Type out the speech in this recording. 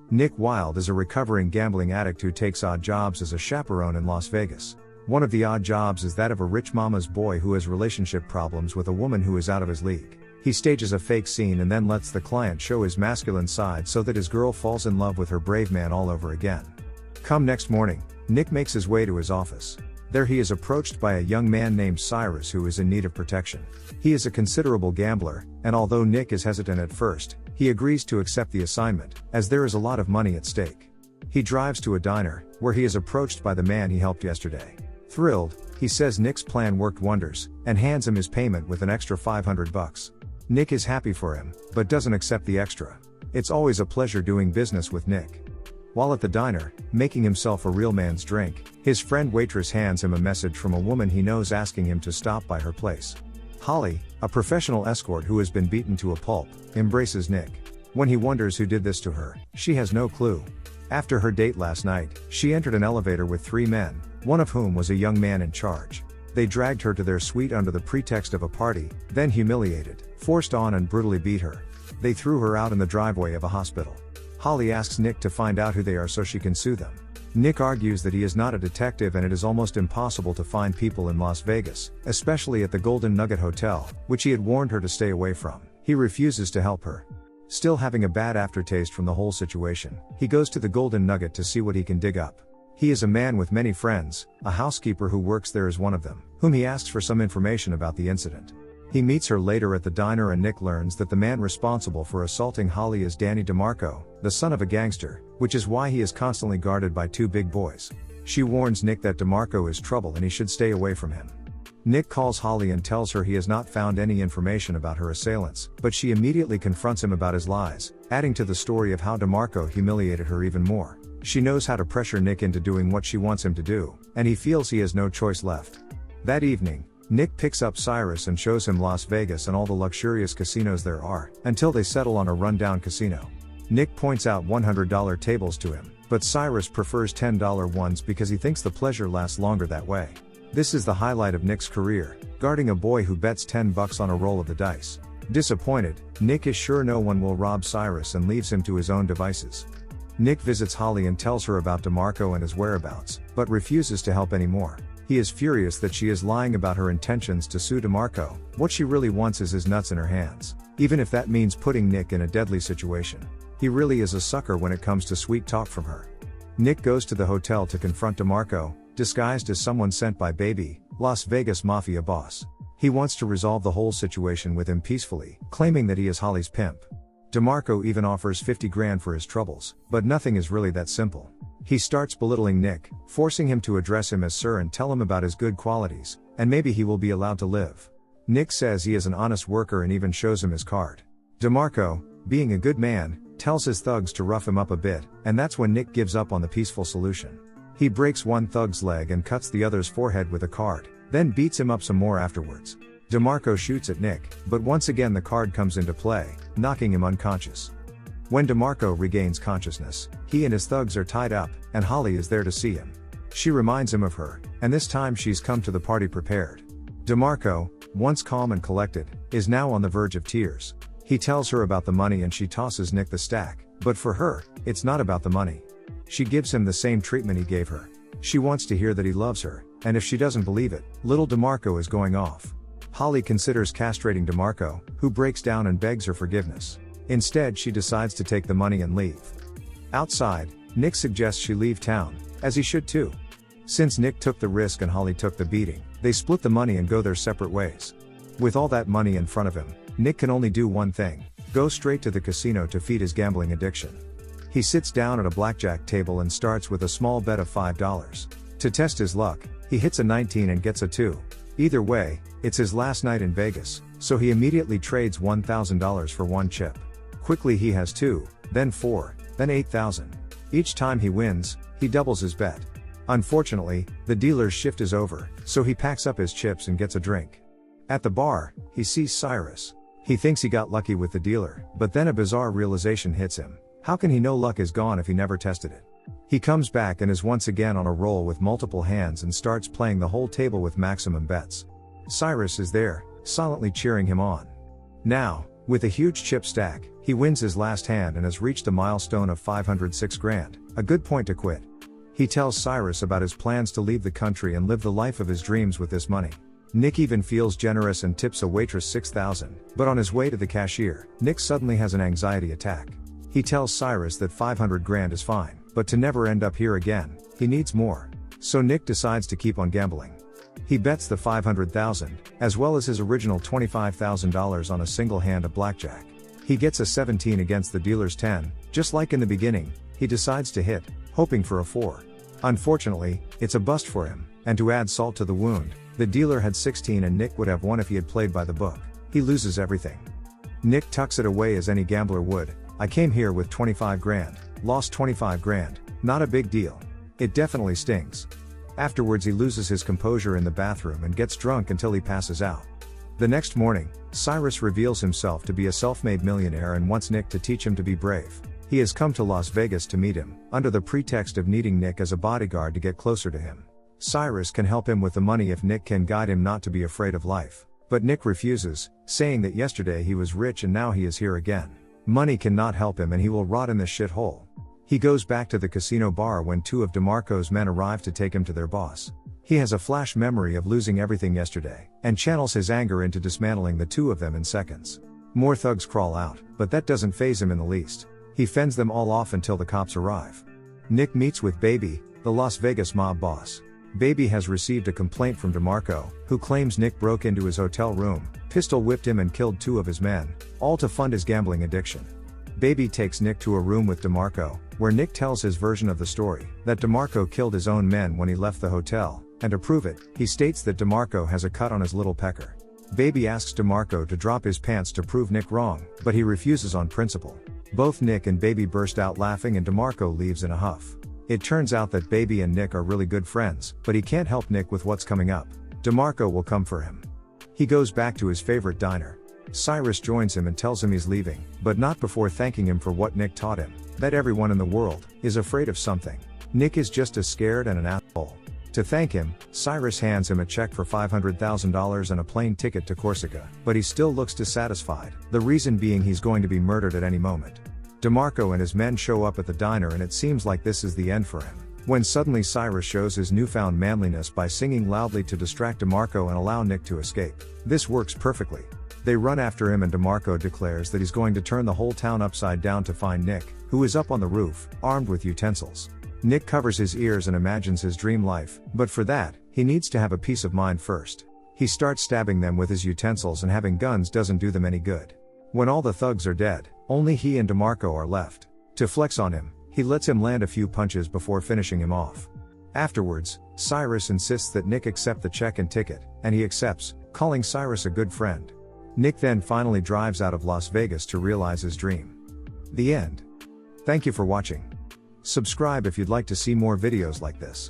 Nick Wilde is a recovering gambling addict who takes odd jobs as a chaperone in Las Vegas. One of the odd jobs is that of a rich mama's boy who has relationship problems with a woman who is out of his league. He stages a fake scene and then lets the client show his masculine side so that his girl falls in love with her brave man all over again. Come next morning, Nick makes his way to his office. There he is approached by a young man named Cyrus who is in need of protection. He is a considerable gambler, and although Nick is hesitant at first, he agrees to accept the assignment, as there is a lot of money at stake. He drives to a diner, where he is approached by the man he helped yesterday. Thrilled, he says Nick's plan worked wonders, and hands him his payment with an extra $500. Nick is happy for him, but doesn't accept the extra. It's always a pleasure doing business with Nick. While at the diner, making himself a real man's drink, his friend waitress hands him a message from a woman he knows asking him to stop by her place. Holly, a professional escort who has been beaten to a pulp, embraces Nick. When he wonders who did this to her, she has no clue. After her date last night, she entered an elevator with 3 men, one of whom was a young man in charge. They dragged her to their suite under the pretext of a party, then humiliated, forced on and brutally beat her. They threw her out in the driveway of a hospital. Holly asks Nick to find out who they are so she can sue them. Nick argues that he is not a detective and it is almost impossible to find people in Las Vegas, especially at the Golden Nugget Hotel, which he had warned her to stay away from. He refuses to help her. Still having a bad aftertaste from the whole situation, he goes to the Golden Nugget to see what he can dig up. He is a man with many friends, a housekeeper who works there is one of them, whom he asks for some information about the incident. He meets her later at the diner and Nick learns that the man responsible for assaulting Holly is Danny DeMarco, the son of a gangster, which is why he is constantly guarded by 2 big boys. She warns Nick that DeMarco is trouble and he should stay away from him. Nick calls Holly and tells her he has not found any information about her assailants, but she immediately confronts him about his lies, adding to the story of how DeMarco humiliated her even more. She knows how to pressure Nick into doing what she wants him to do, and he feels he has no choice left. That evening, Nick picks up Cyrus and shows him Las Vegas and all the luxurious casinos there are, until they settle on a rundown casino. Nick points out $100 tables to him, but Cyrus prefers $10 ones because he thinks the pleasure lasts longer that way. This is the highlight of Nick's career, guarding a boy who bets $10 on a roll of the dice. Disappointed, Nick is sure no one will rob Cyrus and leaves him to his own devices. Nick visits Holly and tells her about DeMarco and his whereabouts, but refuses to help anymore. He is furious that she is lying about her intentions to sue DeMarco. What she really wants is his nuts in her hands, even if that means putting Nick in a deadly situation. He really is a sucker when it comes to sweet talk from her. Nick goes to the hotel to confront DeMarco, disguised as someone sent by Baby, Las Vegas mafia boss. He wants to resolve the whole situation with him peacefully, claiming that he is Holly's pimp. DeMarco even offers $50,000 for his troubles, but nothing is really that simple. He starts belittling Nick, forcing him to address him as sir and tell him about his good qualities, and maybe he will be allowed to live. Nick says he is an honest worker and even shows him his card. DeMarco, being a good man, tells his thugs to rough him up a bit, and that's when Nick gives up on the peaceful solution. He breaks one thug's leg and cuts the other's forehead with a card, then beats him up some more afterwards. DeMarco shoots at Nick, but once again the card comes into play, knocking him unconscious. When DeMarco regains consciousness, he and his thugs are tied up, and Holly is there to see him. She reminds him of her, and this time she's come to the party prepared. DeMarco, once calm and collected, is now on the verge of tears. He tells her about the money and she tosses Nick the stack, but for her, it's not about the money. She gives him the same treatment he gave her. She wants to hear that he loves her, and if she doesn't believe it, little DeMarco is going off. Holly considers castrating DeMarco, who breaks down and begs her forgiveness. Instead, she decides to take the money and leave. Outside, Nick suggests she leave town, as he should too. Since Nick took the risk and Holly took the beating, they split the money and go their separate ways. With all that money in front of him, Nick can only do one thing: go straight to the casino to feed his gambling addiction. He sits down at a blackjack table and starts with a small bet of $5. To test his luck, he hits a 19 and gets a 2. Either way, it's his last night in Vegas, so he immediately trades $1,000 for one chip. Quickly he has 2, then 4, then 8,000. Each time he wins, he doubles his bet. Unfortunately, the dealer's shift is over, so he packs up his chips and gets a drink. At the bar, he sees Cyrus. He thinks he got lucky with the dealer, but then a bizarre realization hits him. How can he know luck is gone if he never tested it? He comes back and is once again on a roll with multiple hands and starts playing the whole table with maximum bets. Cyrus is there, silently cheering him on. Now, With a huge chip stack, he wins his last hand and has reached a milestone of 506 grand, a good point to quit. He tells Cyrus about his plans to leave the country and live the life of his dreams with this money. Nick even feels generous and tips a waitress 6,000, but on his way to the cashier, Nick suddenly has an anxiety attack. He tells Cyrus that 500 grand is fine, but to never end up here again, he needs more. So Nick decides to keep on gambling. He bets the 500,000, as well as his original $25,000 on a single hand of blackjack. He gets a 17 against the dealer's 10, just like in the beginning, he decides to hit, hoping for a 4. Unfortunately, it's a bust for him, and to add salt to the wound, the dealer had 16 and Nick would have won if he had played by the book. He loses everything. Nick tucks it away as any gambler would. I came here with 25 grand, lost 25 grand, not a big deal. It definitely stings. Afterwards he loses his composure in the bathroom and gets drunk until he passes out. The next morning, Cyrus reveals himself to be a self-made millionaire and wants Nick to teach him to be brave. He has come to Las Vegas to meet him, under the pretext of needing Nick as a bodyguard to get closer to him. Cyrus can help him with the money if Nick can guide him not to be afraid of life. But Nick refuses, saying that yesterday he was rich and now he is here again. Money cannot help him and he will rot in this shithole. He goes back to the casino bar when 2 of DeMarco's men arrive to take him to their boss. He has a flash memory of losing everything yesterday, and channels his anger into dismantling the 2 of them in seconds. More thugs crawl out, but that doesn't faze him in the least. He fends them all off until the cops arrive. Nick meets with Baby, the Las Vegas mob boss. Baby has received a complaint from DeMarco, who claims Nick broke into his hotel room, pistol whipped him and killed 2 of his men, all to fund his gambling addiction. Baby takes Nick to a room with DeMarco, where Nick tells his version of the story, that DeMarco killed his own men when he left the hotel, and to prove it, he states that DeMarco has a cut on his little pecker. Baby asks DeMarco to drop his pants to prove Nick wrong, but he refuses on principle. Both Nick and Baby burst out laughing and DeMarco leaves in a huff. It turns out that Baby and Nick are really good friends, but he can't help Nick with what's coming up. DeMarco will come for him. He goes back to his favorite diner. Cyrus joins him and tells him he's leaving, but not before thanking him for what Nick taught him, that everyone in the world is afraid of something. Nick is just as scared and an asshole. To thank him, Cyrus hands him a check for $500,000 and a plane ticket to Corsica, but he still looks dissatisfied, the reason being he's going to be murdered at any moment. DeMarco and his men show up at the diner and it seems like this is the end for him. When suddenly Cyrus shows his newfound manliness by singing loudly to distract DeMarco and allow Nick to escape. This works perfectly. They run after him and DeMarco declares that he's going to turn the whole town upside down to find Nick, who is up on the roof, armed with utensils. Nick covers his ears and imagines his dream life, but for that, he needs to have a peace of mind first. He starts stabbing them with his utensils and having guns doesn't do them any good. When all the thugs are dead, only he and DeMarco are left. To flex on him, he lets him land a few punches before finishing him off. Afterwards, Cyrus insists that Nick accept the check and ticket, and he accepts, calling Cyrus a good friend. Nick then finally drives out of Las Vegas to realize his dream. The end. Thank you for watching. Subscribe if you'd like to see more videos like this.